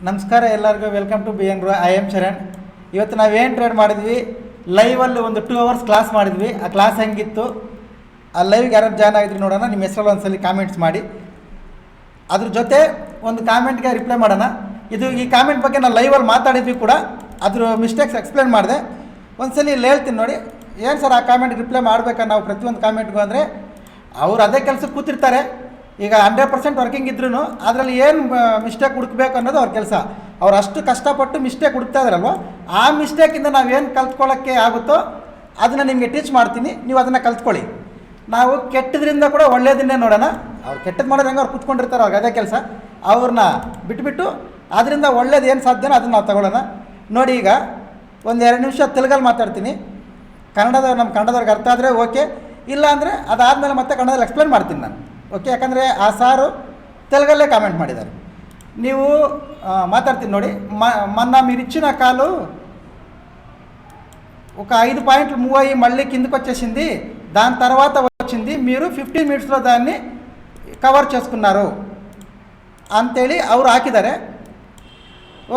ನಮಸ್ಕಾರ ಎಲ್ಲರಿಗೂ welcome to BN Grow. I am Sharan. ಇವತ್ತು ನಾವೇನು ಟ್ರೇಡ್ ಮಾಡಿದ್ವಿ, ಲೈವಲ್ಲಿ ಒಂದು 2 hours ಕ್ಲಾಸ್ ಮಾಡಿದ್ವಿ. ಆ ಕ್ಲಾಸ್ ಹೆಂಗಿತ್ತು, ಆ ಲೈವ್ಗೆ ಯಾರು ಜಾಯ್ನ್ ಆಗಿದ್ರು ನೋಡೋಣ. ನಿಮ್ಮ ಹೆಸರಲ್ಲಿ ಒಂದ್ಸಲಿ ಕಾಮೆಂಟ್ಸ್ ಮಾಡಿ, ಅದ್ರ ಜೊತೆ ಒಂದು ಕಾಮೆಂಟ್ಗೆ ರಿಪ್ಲೈ ಮಾಡೋಣ. ಈ ಕಾಮೆಂಟ್ ಬಗ್ಗೆ ನಾನು ಲೈವಲ್ಲಿ ಮಾತಾಡಿದ್ವಿ ಕೂಡ, ಅದ್ರ ಮಿಸ್ಟೇಕ್ಸ್ ಎಕ್ಸ್ಪ್ಲೇನ್ ಮಾಡಿದೆ. ಒಂದ್ಸಲಿ ಇಲ್ಲಿ ಹೇಳ್ತೀನಿ ನೋಡಿ. ಏನು ಸರ್ ಆ ಕಾಮೆಂಟ್ಗೆ ರಿಪ್ಲೈ ಮಾಡಬೇಕಾ ನಾವು ಪ್ರತಿಯೊಂದು ಕಾಮೆಂಟ್ಗೂ ಅಂದರೆ, ಅವ್ರು ಅದೇ ಕೆಲಸಕ್ಕೆ ಕೂತಿರ್ತಾರೆ. ಈಗ 100% ವರ್ಕಿಂಗ್ ಇದ್ರೂ ಅದರಲ್ಲಿ ಏನು ಮಿಸ್ಟೇಕ್ ಹುಡುಕ್ಬೇಕು ಅನ್ನೋದು ಅವ್ರ ಕೆಲಸ. ಅವ್ರು ಅಷ್ಟು ಕಷ್ಟಪಟ್ಟು ಮಿಸ್ಟೇಕ್ ಹುಡುಕ್ತಾ ಇದ್ದಾರಲ್ವ, ಆ ಮಿಸ್ಟೇಕಿಂದ ನಾವೇನು ಕಲ್ತ್ಕೊಳ್ಳೋಕ್ಕೆ ಆಗುತ್ತೋ ಅದನ್ನು ನಿಮಗೆ ಟೀಚ್ ಮಾಡ್ತೀನಿ, ನೀವು ಅದನ್ನು ಕಲ್ತ್ಕೊಳ್ಳಿ. ನಾವು ಕೆಟ್ಟದ್ರಿಂದ ಕೂಡ ಒಳ್ಳೆಯದನ್ನೇ ನೋಡೋಣ. ಅವ್ರು ಕೆಟ್ಟದ್ದು ಮಾಡೋದು ಹೆಂಗೆ ಅವ್ರು ಕೂತ್ಕೊಂಡಿರ್ತಾರೆ, ಅವ್ರಿಗೆ ಅದೇ ಕೆಲಸ. ಅವ್ರನ್ನ ಬಿಟ್ಬಿಟ್ಟು ಅದರಿಂದ ಒಳ್ಳೇದು ಏನು ಸಾಧ್ಯನೋ ಅದನ್ನು ನಾವು ತಗೊಳ್ಳೋಣ. ನೋಡಿ, ಈಗ ಒಂದು 2 ನಿಮಿಷ ತೆಲುಗಲ್ಲಿ ಮಾತಾಡ್ತೀನಿ. ನಮ್ಮ ಕನ್ನಡದವ್ರಿಗೆ ಅರ್ಥ ಆದರೆ ಓಕೆ, ಇಲ್ಲ ಅಂದರೆ ಅದಾದಮೇಲೆ ಮತ್ತೆ ಕನ್ನಡದಲ್ಲಿ ಎಕ್ಸ್ಪ್ಲೇನ್ ಮಾಡ್ತೀನಿ ನಾನು. ಓಕೆ, ಯಾಕಂದರೆ ಆ ಸಾರು ತೆಲುಗಲ್ಲೇ కామెంట్ ಮಾಡಿದ್ದಾರೆ. ನೀವು మాట్లాడుతుంది ನೋಡಿ. మొన్న మీరు ఇచ్చిన కాలు ఒక 5 పాయింట్లు మూవ్ అయ్యి మళ్ళీ కిందకు వచ్చేసింది. దాని తర్వాత వచ్చింది, మీరు 15 minutesలో దాన్ని ಕವರ್ చేసుకున్నారు ಅಂತೇಳಿ ಅವರು ಹಾಕಿದ್ದಾರೆ.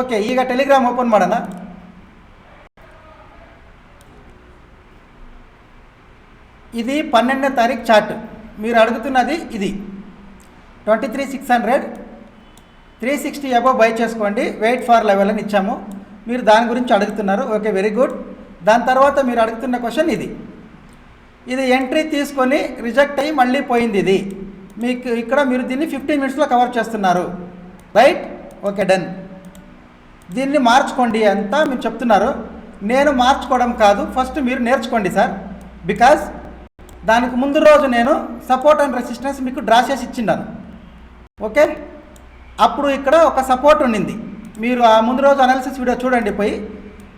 ಓಕೆ, ಈಗ ಟೆಲಿಗ್ರಾಮ್ ಓಪನ್ ಮಾಡೋಣ. ఇది 12వ తారీఖు చార్ట్. మీరు అడుగుతున్నది ఇది 23,600 360 అబోవ్ బై చేసుకోండి, వెయిట్ ఫర్ లెవెల్ అని ఇచ్చాము. మీరు దాని గురించి అడుగుతున్నారు. Okay, very good. దాని తర్వాత మీరు అడుగుతున్న క్వశ్చన్ ఇది ఎంట్రీ తీసుకొని రిజెక్ట్ అయ్యి మళ్ళీ పోయింది. ఇది మీకు ఇక్కడ మీరు దీన్ని 15 minutesలో కవర్ చేస్తున్నారు, రైట్? Okay, done. దీన్ని మార్చుకోండి అంతా మీరు చెప్తున్నారు. నేను మార్చుకోవడం కాదు, ఫస్ట్ మీరు నేర్చుకోండి సార్. బికాజ్ దానికి ముందు రోజు నేను సపోర్ట్ అండ్ రెసిస్టెన్స్ మీకు డ్రా చేసి ఇచ్చిండాను. ఓకే, అప్పుడు ఇక్కడ ఒక సపోర్ట్ ఉండింది. మీరు ఆ ముందు రోజు అనాలిసిస్ వీడియో చూడండి పోయి.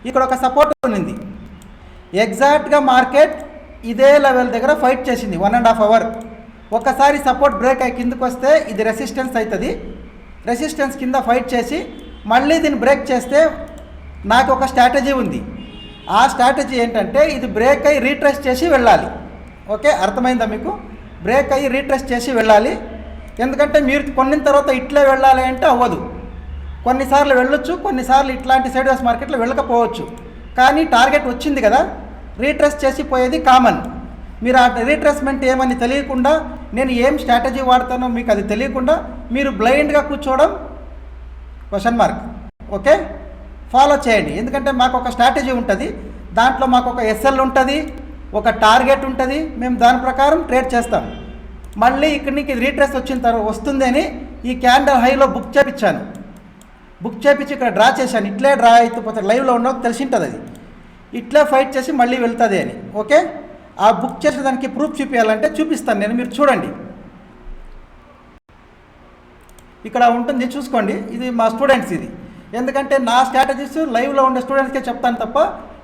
ఇక్కడ ఒక సపోర్ట్ ఉండింది. ఎగ్జాక్ట్గా మార్కెట్ ఇదే లెవెల్ దగ్గర ఫైట్ చేసింది 1.5 hours. ఒకసారి సపోర్ట్ బ్రేక్ అయ్యి కిందకు వస్తే ఇది రెసిస్టెన్స్ అవుతుంది. రెసిస్టెన్స్ కింద ఫైట్ చేసి మళ్ళీ దీన్ని బ్రేక్ చేస్తే నాకు ఒక స్ట్రాటజీ ఉంది. ఆ స్ట్రాటజీ ఏంటంటే ఇది బ్రేక్ అయ్యి రీట్రేస్ చేసి వెళ్ళాలి. ఓకే, అర్థమైందా మీకు? బ్రేక్ అయ్యి రీట్రేస్ చేసి వెళ్ళాలి. ఎందుకంటే మీరు కొన్న తర్వాత ఇట్లే వెళ్ళాలి అంటే అవ్వదు. కొన్నిసార్లు వెళ్ళొచ్చు, కొన్నిసార్లు ఇట్లాంటి సైడ్ వేస్ మార్కెట్లో వెళ్ళకపోవచ్చు. కానీ టార్గెట్ వచ్చింది కదా, రీట్రేస్ చేసి పోయేది కామన్. మీరు ఆ రీట్రేస్మెంట్ ఏమని తెలియకుండా, నేను ఏం స్ట్రాటజీ వాడతానో మీకు అది తెలియకుండా మీరు బ్లైండ్గా కూర్చోవడం క్వశ్చన్ మార్క్. ఓకే, ఫాలో చేయండి. ఎందుకంటే మాకు ఒక స్ట్రాటజీ ఉంటుంది, దాంట్లో మాకు ఒక SL ఉంటుంది, ఒక టార్గెట్ ఉంటుంది. మేము దాని ప్రకారం ట్రేడ్ చేస్తాం. మళ్ళీ ఇక్కడి నుంచి రీట్రేస్ వచ్చిన తర్వాత వస్తుందని ఈ క్యాండల్ హైలో బుక్ చేయించాను. బుక్ చేయించి ఇక్కడ డ్రా చేశాను. ఇట్లే డ్రా అయిపోతే లైవ్లో ఉన్న తెలిసి ఉంటుంది, అది ఇట్లే ఫైట్ చేసి మళ్ళీ వెళ్తుంది అని. ఓకే, ఆ బుక్ చేసిన దానికి ప్రూఫ్ చూపించాలంటే చూపిస్తాను నేను, మీరు చూడండి. ఇక్కడ ఉంటుంది, చూసుకోండి. ఇది మా స్టూడెంట్స్ ఇది. ఎందుకంటే నా స్ట్రాటజీస్ లైవ్లో ఉండే స్టూడెంట్స్కే చెప్తాను తప్ప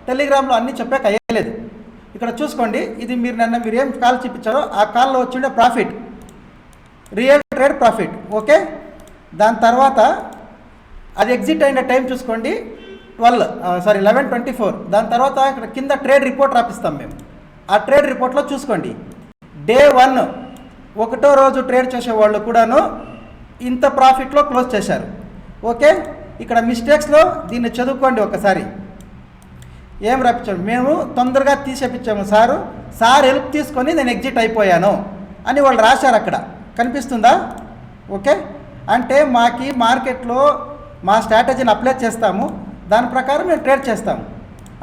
టెలిగ్రామ్లో అన్నీ చెప్పాక అయ్యలేదు. ఇక్కడ చూసుకోండి. ఇది మీరు ఏం కాల్ చూపించారో ఆ కాల్లో వచ్చిండే profit, real trade profit. Okay, దాని తర్వాత అది ఎగ్జిట్ అయిన టైం చూసుకోండి, 11:24. దాని తర్వాత ఇక్కడ కింద ట్రేడ్ రిపోర్ట్ రాపిస్తాం మేము. ఆ ట్రేడ్ రిపోర్ట్లో చూసుకోండి, డే 1 ఒకటో రోజు ట్రేడ్ చేసేవాళ్ళు కూడాను ఇంత ప్రాఫిట్లో క్లోజ్ చేశారు. ఓకే, ఇక్కడ మిస్టేక్స్లో దీన్ని చదువుకోండి ఒకసారి. ఏం రాపించాము, మేము తొందరగా తీసేపించాము సార్ హెల్ప్ తీసుకొని నేను ఎగ్జిట్ అయిపోయాను అని వాళ్ళు రాశారు. అక్కడ కనిపిస్తుందా? ఓకే, అంటే మార్కెట్లో మా స్ట్రాటజీని అప్లై చేస్తాము, దాని ప్రకారం మేము ట్రేడ్ చేస్తాము.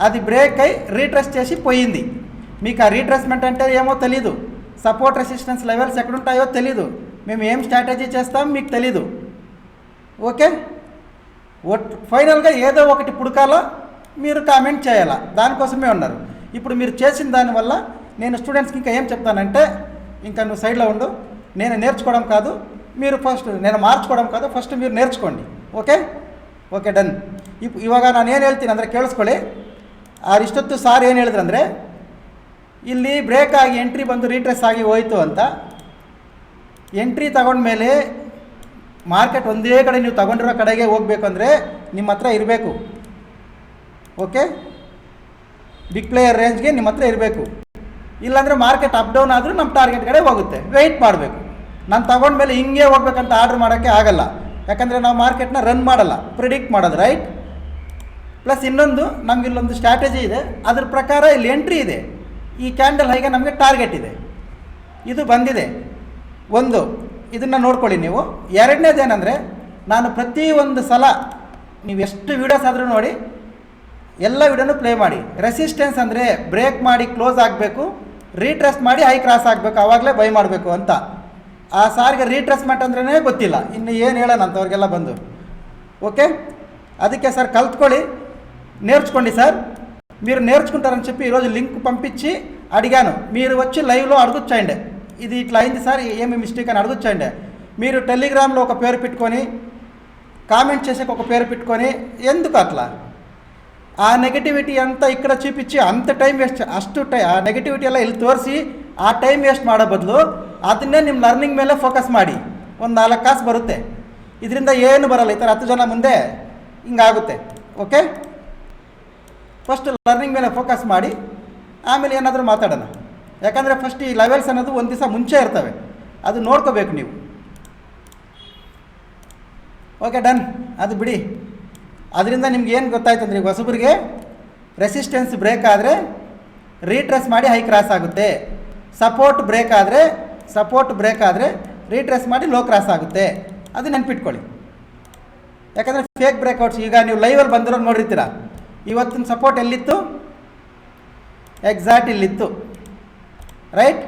అది బ్రేక్ అయి రీట్రేస్ చేసి పోయింది. మీకు ఆ రీట్రేస్మెంట్ అంటే ఏమో తెలీదు, సపోర్ట్ రెసిస్టెన్స్ లెవెల్స్ ఎక్కడుంటాయో తెలీదు, మేము ఏం స్ట్రాటజీ చేస్తామో మీకు తెలీదు. ఓకే, ఫైనల్గా ఏదో ఒకటి పుడకాలా, మీరు కామెంట్ చేయాలా, దానికోసమే ఉన్నారు. ఇప్పుడు మీరు చేసిన దానివల్ల నేను స్టూడెంట్స్కి ఇంకా ఏం చెప్తానంటే, ఇంకా నువ్వు సైడ్లో ఉండు, నేను నేర్చుకోవడం కాదు, మీరు ఫస్ట్ నేను మార్చుకోవడం ಕಾದು, ಫಸ್ಟ್ మీరు నేర్చుకోండి. Okay okay done. ಇವಾಗ ನಾನು ಏನು ಹೇಳ್ತೀನಿ ಅಂದರೆ ಕೇಳಿಸ್ಕೊಳ್ಳಿ. ಇಷ್ಟೊತ್ತು ಸಾರ್ ಏನು ಹೇಳಿದ್ರು ಅಂದರೆ, ಇಲ್ಲಿ ಬ್ರೇಕ್ ಆಗಿ ಎಂಟ್ರಿ ಬಂದು ರೀಟ್ರೇಸ್ ಆಗಿ ಹೋಯಿತು ಅಂತ. ಎಂಟ್ರಿ ತಗೊಂಡ್ಮೇಲೆ ಮಾರ್ಕೆಟ್ ಒಂದೇ ಕಡೆ ನೀವು ತಗೊಂಡಿರೋ ಕಡೆಗೆ ಹೋಗಬೇಕು ಅಂದರೆ ನಿಮ್ಮ ಹತ್ರ ಇರಬೇಕು. ಓಕೆ, ಬಿಗ್ ಪ್ಲೇಯರ್ ರೇಂಜ್ಗೆ ನಿಮ್ಮ ಹತ್ರ ಇರಬೇಕು. ಇಲ್ಲಾಂದರೆ ಮಾರ್ಕೆಟ್ ಅಪ್ ಡೌನ್ ಆದರೂ ನಮ್ಮ ಟಾರ್ಗೆಟ್ ಕಡೆ ಹೋಗುತ್ತೆ. ವೆಯ್ಟ್ ಮಾಡಬೇಕು. ನಾನು ತಗೊಂಡ್ಮೇಲೆ ಹಿಂಗೆ ಹೋಗ್ಬೇಕಂತ ಆರ್ಡ್ರ್ ಮಾಡೋಕ್ಕೆ ಆಗಲ್ಲ. ಯಾಕಂದರೆ ನಾವು ಮಾರ್ಕೆಟ್ನ ರನ್ ಮಾಡಲ್ಲ, ಪ್ರಿಡಿಕ್ಟ್ ಮಾಡೋದು, ರೈಟ್. ಪ್ಲಸ್ ಇನ್ನೊಂದು ನಮ್ಗೆ ಇಲ್ಲೊಂದು ಸ್ಟ್ರಾಟಜಿ ಇದೆ, ಅದ್ರ ಪ್ರಕಾರ ಇಲ್ಲಿ ಎಂಟ್ರಿ ಇದೆ. ಈ ಕ್ಯಾಂಡಲ್ ಹೈಗೆ ನಮಗೆ ಟಾರ್ಗೆಟ್ ಇದೆ, ಇದು ಬಂದಿದೆ. ಒಂದು ಇದನ್ನು ನೋಡ್ಕೊಳ್ಳಿ ನೀವು. ಎರಡನೇದೇನೆಂದರೆ, ನಾನು ಪ್ರತಿ ಒಂದು ಸಲ ನೀವು ಎಷ್ಟು ವೀಡಿಯೋಸ್ ಆದರೂ ನೋಡಿ, ಎಲ್ಲ ವೀಡಿಯೋನು ಪ್ಲೇ ಮಾಡಿ. ರೆಸಿಸ್ಟೆನ್ಸ್ ಅಂದರೆ ಬ್ರೇಕ್ ಮಾಡಿ ಕ್ಲೋಸ್ ಆಗಬೇಕು, ರೀಟ್ರೆಸ್ಟ್ ಮಾಡಿ ಹೈ ಕ್ರಾಸ್ ಆಗಬೇಕು, ಆವಾಗಲೇ ಬೈ ಮಾಡಬೇಕು ಅಂತ. ಆ ಸಾರಿಗೆ ರೀಟ್ರೆಸ್ಮೆಂಟ್ ಅಂದ್ರೇ ಗೊತ್ತಿಲ್ಲ, ಇನ್ನು ಏನು ಹೇಳೋಣ ಅಂತ ಅವ್ರಿಗೆಲ್ಲ ಬಂದು. ఓకే, ಅದಕ್ಕೆ సార్ కలుపుకొని నేర్చుకోండి సార్. మీరు నేర్చుకుంటారని చెప్పి ఈరోజు లింక్ పంపించి అడిగాను. మీరు వచ్చి లైవ్లో అడగొచ్చండి, ఇది ఇట్లా అయింది సార్, ఏమి మిస్టేక్ అని అడగొచ్చండి. మీరు టెలిగ్రామ్లో ఒక పేరు పెట్టుకొని, కామెంట్ చేసేకి ఒక పేరు పెట్టుకొని, ఎందుకు అట్లా ಆ ನೆಗೆಟಿವಿಟಿ ಅಂತ ಈ ಕಡೆ చూపించి ಅಂಥ ಟೈಮ್ ವೇಸ್ಟ್, ಆ ನೆಗೆಟಿವಿಟಿ ಎಲ್ಲ ಇಲ್ಲಿ ತೋರಿಸಿ ಆ ಟೈಮ್ ವೇಸ್ಟ್ ಮಾಡೋ ಬದಲು ಅದನ್ನೇ ನಿಮ್ಮ ಲರ್ನಿಂಗ್ ಮೇಲೆ ಫೋಕಸ್ ಮಾಡಿ. ಒಂದು 4 ಕಾಸು ಬರುತ್ತೆ, ಇದರಿಂದ ಏನು ಬರಲ್ಲ. ಈ ಥರ 10 ಜನ ಮುಂದೆ ಹಿಂಗಾಗುತ್ತೆ. ಓಕೆ, ಫಸ್ಟ್ ಲರ್ನಿಂಗ್ ಮೇಲೆ ಫೋಕಸ್ ಮಾಡಿ, ಆಮೇಲೆ ಏನಾದರೂ ಮಾತಾಡೋಣ. ಯಾಕಂದರೆ ಫಸ್ಟ್ ಈ ಲೆವೆಲ್ಸ್ ಅನ್ನೋದು ಒಂದು ದಿವಸ ಮುಂಚೆ ಇರ್ತವೆ, ಅದು ನೋಡ್ಕೋಬೇಕು ನೀವು. Okay, done. ಅದು ಬಿಡಿ. ಅದರಿಂದ ನಿಮ್ಗೆ ಏನು ಗೊತ್ತಾಯ್ತಂದ್ರೆ, ಈಗ ಹೊಸಬರಿಗೆ ರೆಸಿಸ್ಟೆನ್ಸ್ ಬ್ರೇಕ್ ಆದರೆ ರೀಟ್ರೆಸ್ ಮಾಡಿ ಹೈ ಕ್ರಾಸ್ ಆಗುತ್ತೆ, ಸಪೋರ್ಟ್ ಬ್ರೇಕ್ ಆದರೆ ರೀಟ್ರೆಸ್ ಮಾಡಿ ಲೋ ಕ್ರಾಸ್ ಆಗುತ್ತೆ. ಅದು ನೆನ್ಪಿಟ್ಕೊಳ್ಳಿ. ಯಾಕಂದರೆ ಫೇಕ್ ಬ್ರೇಕ್ಔಟ್ಸ್, ಈಗ ನೀವು ಲೈವಲ್ಲಿ ಬಂದಿರೋ ನೋಡಿರ್ತೀರ, ಇವತ್ತಿನ ಸಪೋರ್ಟ್ ಎಲ್ಲಿತ್ತು, ಎಕ್ಸಾಕ್ಟ್ ಇಲ್ಲಿತ್ತು, ರೈಟ್.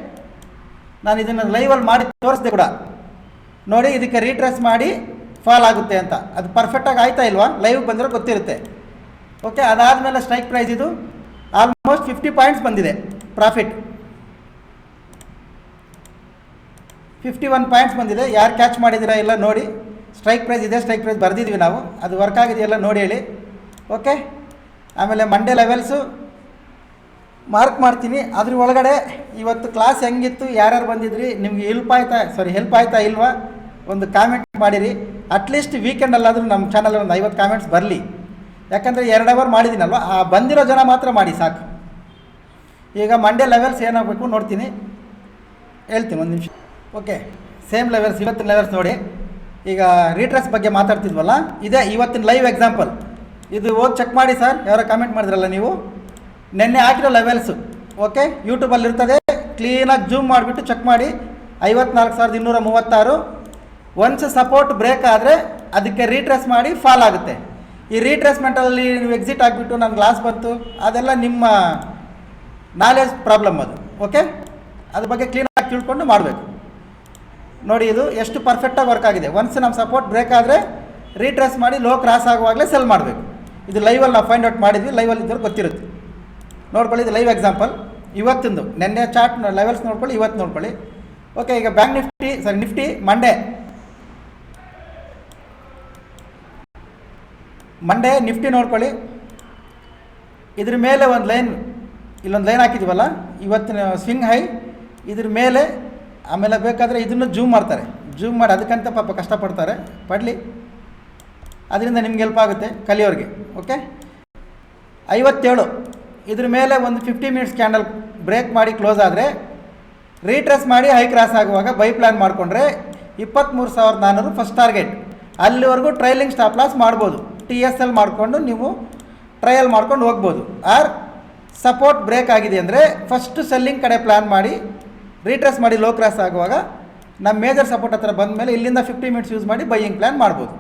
ನಾನು ಇದನ್ನು ಲೈವಲ್ಲಿ ಮಾಡಿ ತೋರಿಸ್ದೆ ಕೂಡ ನೋಡಿ, ಇದಕ್ಕೆ ರೀಟ್ರೆಸ್ ಮಾಡಿ ಫಾಲ್ ಆಗುತ್ತೆ ಅಂತ. ಅದು ಪರ್ಫೆಕ್ಟಾಗಿ ಆಯ್ತಾ ಇಲ್ವಾ, ಲೈವ್ ಬಂದರೆ ಗೊತ್ತಿರುತ್ತೆ. ಓಕೆ, ಅದಾದಮೇಲೆ ಸ್ಟ್ರೈಕ್ ಪ್ರೈಸ್ ಇದು ಆಲ್ಮೋಸ್ಟ್ 50 ಪಾಯಿಂಟ್ಸ್ ಬಂದಿದೆ ಪ್ರಾಫಿಟ್. 51 ಪಾಯಿಂಟ್ಸ್ ಬಂದಿದೆ. ಯಾರು ಕ್ಯಾಚ್ ಮಾಡಿದ್ದೀರಾ ಎಲ್ಲ ನೋಡಿ. ಸ್ಟ್ರೈಕ್ ಪ್ರೈಸ್ ಇದೆ, ಸ್ಟ್ರೈಕ್ ಪ್ರೈಸ್ ಬರೆದಿದ್ವಿ ನಾವು, ಅದು ವರ್ಕ್ ಆಗಿದೆಯಲ್ಲ ನೋಡಿ ಹೇಳಿ. ಓಕೆ, ಆಮೇಲೆ ಮಂಡೇ ಲೆವೆಲ್ಸು ಮಾರ್ಕ್ ಮಾಡ್ತೀನಿ. ಅದ್ರ ಒಳಗಡೆ ಇವತ್ತು ಕ್ಲಾಸ್ ಹೆಂಗಿತ್ತು, ಯಾರ್ಯಾರು ಬಂದಿದ್ರಿ, ನಿಮ್ಗೆ ಹೆಲ್ಪ್ ಆಯ್ತಾ ಇಲ್ವಾ, ಒಂದು ಕಾಮೆಂಟ್ ಮಾಡಿರಿ. ಅಟ್ಲೀಸ್ಟ್ ವೀಕೆಂಡಲ್ಲಾದರೂ ನಮ್ಮ ಚಾನಲ್ ಒಂದು 50 ಕಾಮೆಂಟ್ಸ್ ಬರಲಿ. ಯಾಕಂದರೆ 2 ಅವರ್ ಮಾಡಿದ್ದೀನಲ್ವ, ಆ ಬಂದಿರೋ ಜನ ಮಾತ್ರ ಮಾಡಿ ಸಾಕು. ಈಗ ಮಂಡೇ ಲೆವೆಲ್ಸ್ ಏನಾಗಬೇಕು ನೋಡ್ತೀನಿ, ಹೇಳ್ತೀನಿ ಒಂದು ನಿಮಿಷ. ಓಕೆ, ಸೇಮ್ ಲೆವೆಲ್ಸ್, ಇವತ್ತಿನ ಲೆವೆಲ್ಸ್ ನೋಡಿ. ಈಗ ರೀಟ್ರೆಸ್ ಬಗ್ಗೆ ಮಾತಾಡ್ತಿದ್ವಲ್ಲ, ಇದೇ ಇವತ್ತಿನ ಲೈವ್ ಎಕ್ಸಾಂಪಲ್. ಇದು ಹೋಗಿ ಚೆಕ್ ಮಾಡಿ ಸರ್, ಯಾರೋ ಕಾಮೆಂಟ್ ಮಾಡಿದ್ರಲ್ಲ ನೀವು, ನೆನ್ನೆ ಹಾಕಿರೋ ಲೆವೆಲ್ಸು. ಓಕೆ, ಯೂಟ್ಯೂಬಲ್ಲಿ ಇರ್ತದೆ, ಕ್ಲೀನಾಗಿ ಜೂಮ್ ಮಾಡಿಬಿಟ್ಟು ಚೆಕ್ ಮಾಡಿ. 54,236. ಒನ್ಸ್ ಸಪೋರ್ಟ್ ಬ್ರೇಕ್ ಆದರೆ ಅದಕ್ಕೆ ರೀಟ್ರೆಸ್ ಮಾಡಿ ಫಾಲ್ ಆಗುತ್ತೆ. ಈ ರೀಟ್ರೆಸ್ಮೆಂಟಲ್ಲಿ ನೀವು ಎಕ್ಸಿಟ್ ಆಗಿಬಿಟ್ಟು ನನ್ನ ಕ್ಲಾಸ್ ಬಂತು, ಅದೆಲ್ಲ ನಿಮ್ಮ ನಾಲೆಜ್ ಪ್ರಾಬ್ಲಮ್ ಅದು. ಓಕೆ, ಅದ್ರ ಬಗ್ಗೆ ಕ್ಲೀನಾಗಿ ತಿಳ್ಕೊಂಡು ಮಾಡಬೇಕು. ನೋಡಿ, ಇದು ಎಷ್ಟು ಪರ್ಫೆಕ್ಟಾಗಿ ವರ್ಕ್ ಆಗಿದೆ. ಒನ್ಸ್ ನಮ್ಮ ಸಪೋರ್ಟ್ ಬ್ರೇಕ್ ಆದರೆ ರೀಟ್ರೆಸ್ ಮಾಡಿ ಲೋ ಕ್ರಾಸ್ ಆಗುವಾಗಲೇ ಸೆಲ್ ಮಾಡಬೇಕು. ಇದು ಲೈವಲ್ಲಿ ನಾವು ಫೈಂಡ್ ಔಟ್ ಮಾಡಿದ್ವಿ, ಲೈವಲ್ಲಿ ಇದ್ದವ್ರು ಗೊತ್ತಿರುತ್ತೆ. ನೋಡ್ಕೊಳ್ಳಿ, ಇದು ಲೈವ್ ಎಕ್ಸಾಂಪಲ್ ಇವತ್ತಿಂದು. ನೆನ್ನೆ ಚಾರ್ಟ್ ಲೆವೆಲ್ಸ್ ನೋಡ್ಕೊಳ್ಳಿ, ಇವತ್ತು ನೋಡ್ಕೊಳ್ಳಿ. ಓಕೆ, ಈಗ ಬ್ಯಾಂಕ್ ನಿಫ್ಟಿ ಮಂಡೇ ನಿಫ್ಟಿ ನೋಡ್ಕೊಳ್ಳಿ. ಇದ್ರ ಮೇಲೆ ಒಂದು ಲೈನ್, ಇಲ್ಲೊಂದು ಲೈನ್ ಹಾಕಿದ್ದೀವಲ್ಲ, ಇವತ್ತಿನ ಸ್ವಿಂಗ್ ಹೈ ಇದ್ರ ಮೇಲೆ. ಆಮೇಲೆ ಬೇಕಾದರೆ ಇದನ್ನು ಜೂಮ್ ಮಾಡ್ತಾರೆ, ಜೂಮ್ ಮಾಡಿ ಅದಕ್ಕಂತ ಪಾಪ ಕಷ್ಟಪಡ್ತಾರೆ, ಪಡಲಿ. ಅದರಿಂದ ನಿಮ್ಗೆ ಹೆಲ್ಪ್ ಆಗುತ್ತೆ ಕಲಿಯೋರಿಗೆ. ಓಕೆ, 57 ಇದ್ರ ಮೇಲೆ ಒಂದು 50 ಮಿನಿಟ್ಸ್ ಕ್ಯಾಂಡಲ್ ಬ್ರೇಕ್ ಮಾಡಿ ಕ್ಲೋಸ್ ಆದರೆ ರೀಟ್ರೆಸ್ ಮಾಡಿ ಹೈ ಕ್ರಾಸ್ ಆಗುವಾಗ ಬೈ ಪ್ಲ್ಯಾನ್ ಮಾಡಿಕೊಂಡ್ರೆ 23,400 ಫಸ್ಟ್ ಟಾರ್ಗೆಟ್. ಅಲ್ಲಿವರೆಗೂ ಟ್ರೈಲಿಂಗ್ ಸ್ಟಾಪ್ ಲಾಸ್ ಮಾಡ್ಬೋದು. TSL ಮಾಡಿಕೊಂಡು ನೀವು ಟ್ರಯಲ್ ಮಾಡ್ಕೊಂಡು ಹೋಗ್ಬೋದು. ಆರ್ ಸಪೋರ್ಟ್ ಬ್ರೇಕ್ ಆಗಿದೆ ಅಂದರೆ ಫಸ್ಟ್ ಸೆಲ್ಲಿಂಗ್ ಕಡೆ ಪ್ಲ್ಯಾನ್ ಮಾಡಿ ರೀಟ್ರೆಸ್ ಮಾಡಿ ಲೋ ಕ್ರಾಸ್ ಆಗುವಾಗ ನಮ್ಮ ಮೇಜರ್ ಸಪೋರ್ಟ್ ಹತ್ರ ಬಂದ ಮೇಲೆ ಇಲ್ಲಿಂದ 50 ಮಿನಿಟ್ಸ್ ಯೂಸ್ ಮಾಡಿ ಬೈಯಿಂಗ್ ಪ್ಲ್ಯಾನ್ ಮಾಡ್ಬೋದು.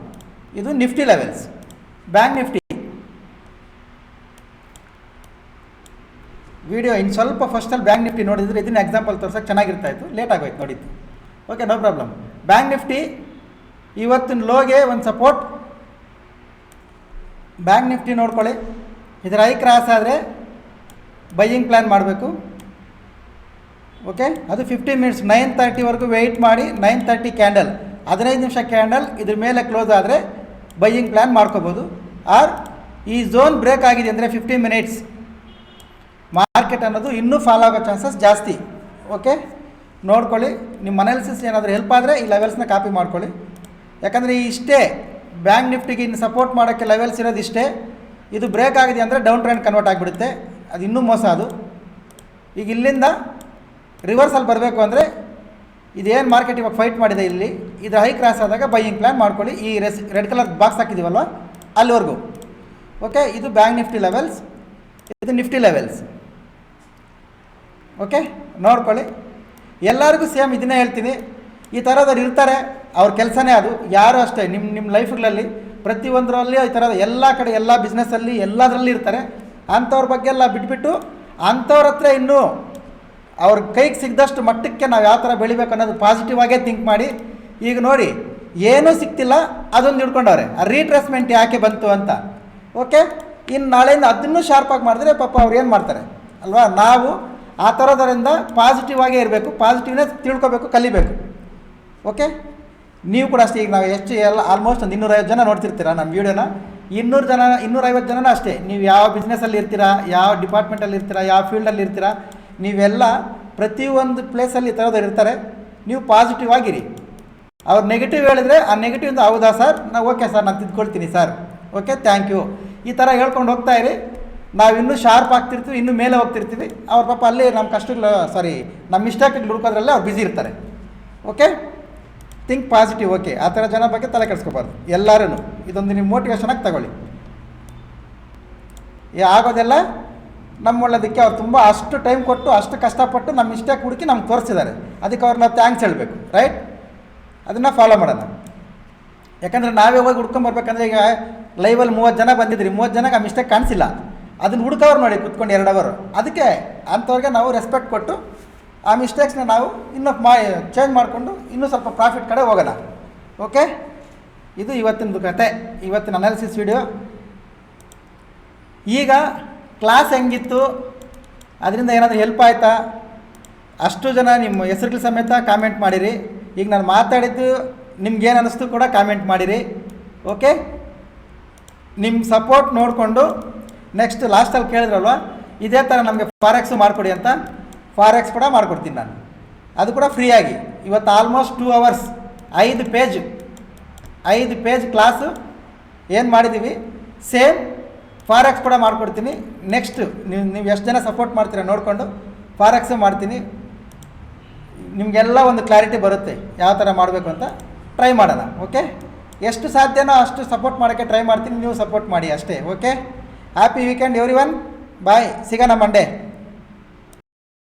ಇದು Nifty levels. Bank Nifty video ಇನ್ನು ಸ್ವಲ್ಪ ಫಸ್ಟಲ್ಲಿ ಬ್ಯಾಂಕ್ ನಿಫ್ಟಿ ನೋಡಿದರೆ ಇದನ್ನ ಎಕ್ಸಾಂಪಲ್ ತೋರ್ಸೋಕ್ಕೆ ಚೆನ್ನಾಗಿರ್ತಾಯಿತ್ತು, ಲೇಟ್ ಆಗೋಯ್ತು ನೋಡಿದ್ದು. Okay, no problem. Bank Nifty ಇವತ್ತಿನ ಲೋಗೆ ಒಂದು ಸಪೋರ್ಟ್. ಬ್ಯಾಂಕ್ ನಿಫ್ಟಿ ನೋಡ್ಕೊಳ್ಳಿ, ಇದರ ಹೈ ಕ್ರಾಸ್ ಆದರೆ ಬೈಯಿಂಗ್ ಪ್ಲ್ಯಾನ್ ಮಾಡಬೇಕು. ಓಕೆ, ಅದು 50 ಮಿನಿಟ್ಸ್ 9:30ವರೆಗೂ ವೆಯ್ಟ್ ಮಾಡಿ 9:30 ಕ್ಯಾಂಡಲ್ 15 ನಿಮಿಷ ಕ್ಯಾಂಡಲ್ ಇದ್ರ ಮೇಲೆ ಕ್ಲೋಸ್ ಆದರೆ ಬೈಯಿಂಗ್ ಪ್ಲ್ಯಾನ್ ಮಾಡ್ಕೋಬೋದು. ಆರ್ ಈ ಝೋನ್ ಬ್ರೇಕ್ ಆಗಿದೆ ಅಂದರೆ 15 ಮಿನಿಟ್ಸ್ ಮಾರ್ಕೆಟ್ ಅನ್ನೋದು ಇನ್ನೂ ಫಾಲ್ ಆಗೋ ಚಾನ್ಸಸ್ ಜಾಸ್ತಿ. ಓಕೆ, ನೋಡ್ಕೊಳ್ಳಿ. ನಿಮ್ಮ ಅನಾಲಿಸಿಸ್ ಏನಾದರೂ ಹೆಲ್ಪ್ ಆದರೆ ಈ ಲೆವೆಲ್ಸ್ನ ಕಾಪಿ ಮಾಡ್ಕೊಳ್ಳಿ. ಯಾಕಂದರೆ ಇಷ್ಟೇ ಬ್ಯಾಂಕ್ ನಿಫ್ಟಿಗೆ ಇನ್ನು ಸಪೋರ್ಟ್ ಮಾಡೋಕ್ಕೆ ಲೆವೆಲ್ಸ್ ಇರೋದು ಇಷ್ಟೇ. ಇದು ಬ್ರೇಕ್ ಆಗಿದೆ ಅಂದರೆ ಡೌನ್ ಟ್ರೆಂಡ್ ಕನ್ವರ್ಟ್ ಆಗಿಬಿಡುತ್ತೆ, ಅದು ಇನ್ನೂ ಮೋಸ. ಅದು ಈಗ ಇಲ್ಲಿಂದ ರಿವರ್ಸಲ್ಲಿ ಬರಬೇಕು ಅಂದರೆ ಇದೇನು ಮಾರ್ಕೆಟ್ ಇವಾಗ ಫೈಟ್ ಮಾಡಿದೆ ಇಲ್ಲಿ ಇದು ಹೈ ಕ್ರಾಸ್ ಆದಾಗ ಬೈಯಿಂಗ್ ಪ್ಲ್ಯಾನ್ ಮಾಡ್ಕೊಳ್ಳಿ. ಈ ರೆಡ್ ಕಲರ್ ಬಾಕ್ಸ್ ಹಾಕಿದ್ದೀವಲ್ವ ಅಲ್ಲಿವರೆಗೂ. ಓಕೆ, ಇದು ಬ್ಯಾಂಕ್ ನಿಫ್ಟಿ ಲೆವೆಲ್ಸ್, ಇದು ನಿಫ್ಟಿ ಲೆವೆಲ್ಸ್. ಓಕೆ, ನೋಡ್ಕೊಳ್ಳಿ. ಎಲ್ಲರಿಗೂ ಸೇಮ್ ಇದನ್ನೇ ಹೇಳ್ತೀನಿ. ಈ ಥರದವ್ರು ಇರ್ತಾರೆ, ಅವ್ರ ಕೆಲಸನೇ ಅದು. ಯಾರು ಅಷ್ಟೇ ನಿಮ್ಮ ಲೈಫ್ಗಳಲ್ಲಿ ಪ್ರತಿಯೊಂದರಲ್ಲಿ ಈ ಥರದ ಎಲ್ಲ ಕಡೆ ಎಲ್ಲ ಬಿಸ್ನೆಸ್ಸಲ್ಲಿ ಎಲ್ಲದರಲ್ಲಿ ಇರ್ತಾರೆ. ಅಂಥವ್ರ ಬಗ್ಗೆ ಎಲ್ಲ ಬಿಟ್ಬಿಟ್ಟು ಅಂಥವ್ರ ಹತ್ರ ಇನ್ನೂ ಅವ್ರ ಕೈಗೆ ಸಿಗದಷ್ಟು ಮಟ್ಟಕ್ಕೆ ನಾವು ಯಾವ ಥರ ಬೆಳಿಬೇಕು ಅನ್ನೋದು ಪಾಸಿಟಿವ್ ಆಗೇ ಥಿಂಕ್ ಮಾಡಿ. ಈಗ ನೋಡಿ, ಏನೂ ಸಿಗ್ತಿಲ್ಲ, ಅದೊಂದು ಹಿಡ್ಕೊಂಡವ್ರೆ. ಆ ರೀಟ್ರೇಸ್ಮೆಂಟ್ ಯಾಕೆ ಬಂತು ಅಂತ. ಓಕೆ, ಇನ್ನು ನಾಳೆಯಿಂದ ಅದನ್ನೂ ಶಾರ್ಪಾಗಿ ಮಾಡಿದ್ರೆ ಪಾಪ ಅವ್ರು ಏನು ಮಾಡ್ತಾರೆ ಅಲ್ವಾ. ನಾವು ಆ ಥರದರಿಂದ ಪಾಸಿಟಿವ್ ಆಗೇ ಇರಬೇಕು, ಪಾಸಿಟಿವ್ನೇ ತಿಳ್ಕೊಬೇಕು, ಕಲಿಬೇಕು. ಓಕೆ, ನೀವು ಕೂಡ ಅಷ್ಟೇ. ಈಗ ನಾವು ಎಷ್ಟು ಎಲ್ಲ ಆಲ್ಮೋಸ್ಟ್ ಒಂದು 250 ಜನ ನೋಡ್ತಿರ್ತೀರ ನಮ್ಮ ವೀಡಿಯೋನ. 250 ಜನನೂ ಅಷ್ಟೇ. ನೀವು ಯಾವ ಬಿಸ್ನೆಸ್ಸಲ್ಲಿ ಇರ್ತೀರಾ, ಯಾವ ಡಿಪಾರ್ಟ್ಮೆಂಟಲ್ಲಿ ಇರ್ತೀರಾ, ಯಾವ ಫೀಲ್ಡಲ್ಲಿ ಇರ್ತೀರಾ, ನೀವೆಲ್ಲ ಪ್ರತಿಯೊಂದು ಪ್ಲೇಸಲ್ಲಿ ಈ ಥರದವ್ರು ಇರ್ತಾರೆ. ನೀವು ಪಾಸಿಟಿವ್ ಆಗಿರಿ. ಅವ್ರು ನೆಗೆಟಿವ್ ಹೇಳಿದ್ರೆ ಆ ನೆಗೆಟಿವಿಂದ ಹೌದಾ ಸರ್, ನಾವು ಓಕೆ ಸರ್ ನಾನು ತಿದ್ಕೊಳ್ತೀನಿ ಸರ್, ಓಕೆ ಥ್ಯಾಂಕ್ ಯು, ಈ ಥರ ಹೇಳ್ಕೊಂಡು ಹೋಗ್ತಾ ಇರಿ. ನಾವು ಇನ್ನೂ ಶಾರ್ಪ್ ಆಗ್ತಿರ್ತೀವಿ, ಇನ್ನೂ ಮೇಲೆ ಹೋಗ್ತಿರ್ತೀವಿ. ಅವ್ರ ಪಾಪ ಅಲ್ಲಿ ನಮ್ಮ ಕಷ್ಟಗಳು ನಮ್ಮ ಮಿಸ್ಟೇಕ್ಗಳು ಹುಡುಕೋದ್ರಲ್ಲೇ ಅವ್ರು ಬ್ಯುಸಿ ಇರ್ತಾರೆ. Okay, think positive. ಓಕೆ, ಆ ಥರ ಜನ ಬಗ್ಗೆ ತಲೆ ಕೆಡಿಸ್ಕೋಬಾರ್ದು ಎಲ್ಲರೂ. ಇದೊಂದು ನೀವು ಮೋಟಿವೇಶನಾಗಿ ತಗೊಳ್ಳಿ. ಆಗೋದೆಲ್ಲ ನಮ್ಮ ಒಳ್ಳೇದಕ್ಕೆ. ಅವ್ರು ತುಂಬ ಅಷ್ಟು ಟೈಮ್ ಕೊಟ್ಟು ಅಷ್ಟು ಕಷ್ಟಪಟ್ಟು ನಮ್ಮ ಮಿಸ್ಟೇಕ್ ಹುಡುಕಿ ನಮ್ಗೆ ತೋರಿಸಿದ್ದಾರೆ. ಅದಕ್ಕೆ ಅವ್ರು ನಾವು ಥ್ಯಾಂಕ್ಸ್ ಹೇಳಬೇಕು, ರೈಟ್? ಅದನ್ನು ಫಾಲೋ ಮಾಡೋಣ. ಯಾಕಂದರೆ ನಾವೇ ಹೋಗಿ ಹುಡ್ಕೊಂಬರ್ಬೇಕಂದ್ರೆ ಈಗ ಲೈವಲ್ಲಿ 30 ಜನ ಬಂದಿದ್ರಿ, 30 ಜನಕ್ಕೆ ಆ ಮಿಸ್ಟೇಕ್ ಕಾಣಿಸಿಲ್ಲ. ಅದನ್ನು ಹುಡುಕವ್ರು ನೋಡಿ ಕುತ್ಕೊಂಡು 2 ಅವರ್. ಅದಕ್ಕೆ ಅಂಥವ್ರಿಗೆ ನಾವು ರೆಸ್ಪೆಕ್ಟ್ ಕೊಟ್ಟು ಆ ಮಿಸ್ಟೇಕ್ಸ್ನ ನಾವು ಇನ್ನೂ ಚೇಂಜ್ ಮಾಡಿಕೊಂಡು ಇನ್ನೂ ಸ್ವಲ್ಪ ಪ್ರಾಫಿಟ್ ಕಡೆ ಹೋಗೋಣ. ಓಕೆ, ಇದು ಇವತ್ತಿನದು ಕತೆ, ಇವತ್ತಿನ ಅನಾಲಿಸಿಸ್ ವಿಡಿಯೋ. ಈಗ ಕ್ಲಾಸ್ ಹೆಂಗಿತ್ತು, ಅದರಿಂದ ಏನಾದರೂ ಹೆಲ್ಪ್ ಆಯಿತಾ? ಅಷ್ಟು ಜನ ನಿಮ್ಮ ಹೆಸರುಗಳ ಸಮೇತ ಕಾಮೆಂಟ್ ಮಾಡಿರಿ. ಈಗ ನಾನು ಮಾತಾಡಿದ್ದು ನಿಮ್ಗೇನು ಅನ್ನಿಸ್ತು ಕೂಡ ಕಾಮೆಂಟ್ ಮಾಡಿರಿ. ಓಕೆ, ನಿಮ್ಮ ಸಪೋರ್ಟ್ ನೋಡಿಕೊಂಡು ನೆಕ್ಸ್ಟ್ ಲಾಸ್ಟಲ್ಲಿ ಕೇಳಿದ್ರಲ್ವ, ಇದೇ ಥರ ನಮಗೆ ಫಾರೆಕ್ಸು ಮಾಡಿಕೊಡಿ ಅಂತ. ಫಾರೆಕ್ಸ್ ಕೂಡ ಮಾಡಿಕೊಡ್ತೀನಿ ನಾನು, ಅದು ಕೂಡ ಫ್ರೀಯಾಗಿ. ಇವತ್ತು ಆಲ್ಮೋಸ್ಟ್ 2 ಅವರ್ಸ್ 5 ಪೇಜ್ ಕ್ಲಾಸು ಏನು ಮಾಡಿದ್ದೀವಿ. ಸೇಮ್ ಫಾರೆಕ್ಸ್ ಕೂಡ ಮಾಡಿಕೊಡ್ತೀನಿ. ನೆಕ್ಸ್ಟ್ ನೀವು ಎಷ್ಟು ಜನ ಸಪೋರ್ಟ್ ಮಾಡ್ತೀರಾ ನೋಡಿಕೊಂಡು ಫಾರೆಕ್ಸು ಮಾಡ್ತೀನಿ. ನಿಮಗೆಲ್ಲ ಒಂದು ಕ್ಲಾರಿಟಿ ಬರುತ್ತೆ ಯಾವ ಥರ ಮಾಡಬೇಕು ಅಂತ. ಟ್ರೈ ಮಾಡೋಣ. ಓಕೆ, ಎಷ್ಟು ಸಾಧ್ಯನೋ ಅಷ್ಟು ಸಪೋರ್ಟ್ ಮಾಡೋಕ್ಕೆ ಟ್ರೈ ಮಾಡ್ತೀನಿ. ನೀವು ಸಪೋರ್ಟ್ ಮಾಡಿ ಅಷ್ಟೇ. Okay, happy weekend everyone. Bye, ಸಿಗೋಣ ಮಂಡೇ.